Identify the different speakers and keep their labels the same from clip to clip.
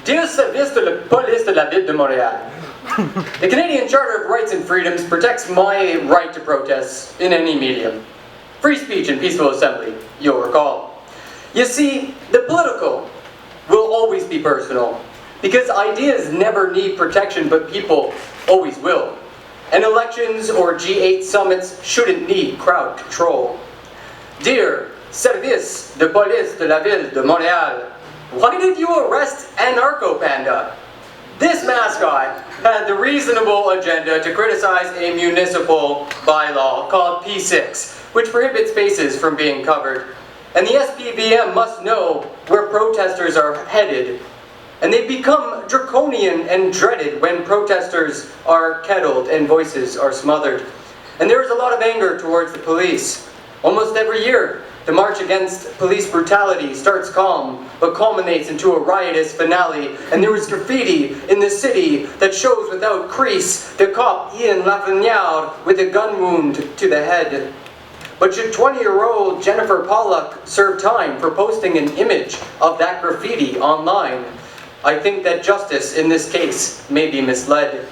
Speaker 1: Dear service de la police de la ville de Montréal. The Canadian Charter of Rights and Freedoms protects my right to protest in any medium. Free speech and peaceful assembly, you'll recall. You see, the political will always be personal, because ideas never need protection, but people always will. And elections or G8 summits shouldn't need crowd control. Dear Service de Police de la Ville de Montréal, why did you arrest Anarcho Panda? This mascot had the reasonable agenda to criticize a municipal bylaw called P6, which prohibits faces from being covered. And the SPVM must know where protesters are headed. And they become draconian and dreaded when protesters are kettled and voices are smothered. And there is a lot of anger towards the police. Almost every year, the march against police brutality starts calm, but culminates into a riotous finale, and there is graffiti in the city that shows without crease the cop Ian Lafrenière with a gun wound to the head. But should 20-year-old Jennifer Pollock serve time for posting an image of that graffiti online? I think that justice in this case may be misled.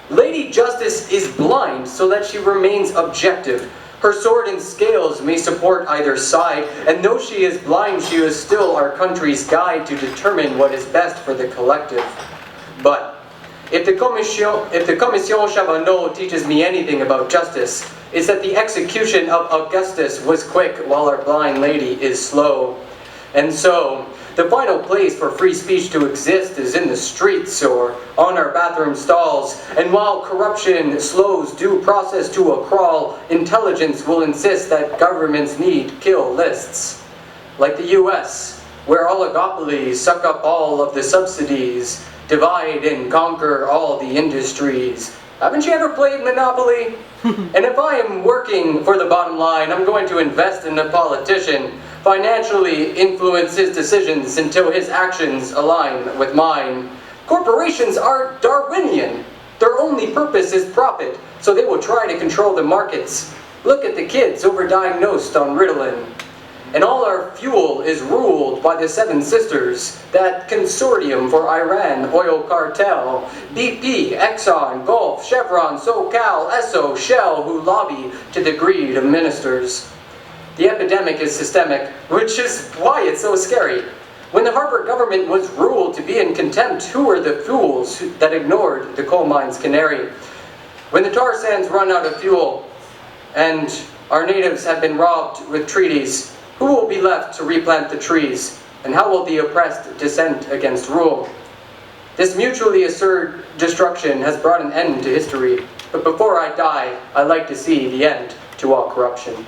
Speaker 1: Lady Justice is blind so that she remains objective. Her sword and scales may support either side, and though she is blind, she is still our country's guide to determine what is best for the collective. But if the Commission Charbonneau teaches me anything about justice, it's that the execution of Augustus was quick while our blind lady is slow. And so, the final place for free speech to exist is in the streets or on our bathroom stalls. And while corruption slows due process to a crawl, intelligence will insist that governments need kill lists. Like the US, where oligopolies suck up all of the subsidies, divide and conquer all the industries. Haven't you ever played Monopoly? And if I am working for the bottom line, I'm going to invest in a politician, financially influence his decisions until his actions align with mine. Corporations are Darwinian. Their only purpose is profit, so they will try to control the markets. Look at the kids overdiagnosed on Ritalin. And all our fuel is ruled by the Seven Sisters, that consortium for Iran oil cartel, BP, Exxon, Gulf, Chevron, SoCal, Esso, Shell, who lobby to the greed of ministers. The epidemic is systemic, which is why it's so scary. When the Harper government was ruled to be in contempt, who were the fools that ignored the coal mine's canary? When the tar sands run out of fuel, and our natives have been robbed with treaties, who will be left to replant the trees? And how will the oppressed dissent against rule? This mutually assured destruction has brought an end to history. But before I die, I'd like to see the end to all corruption.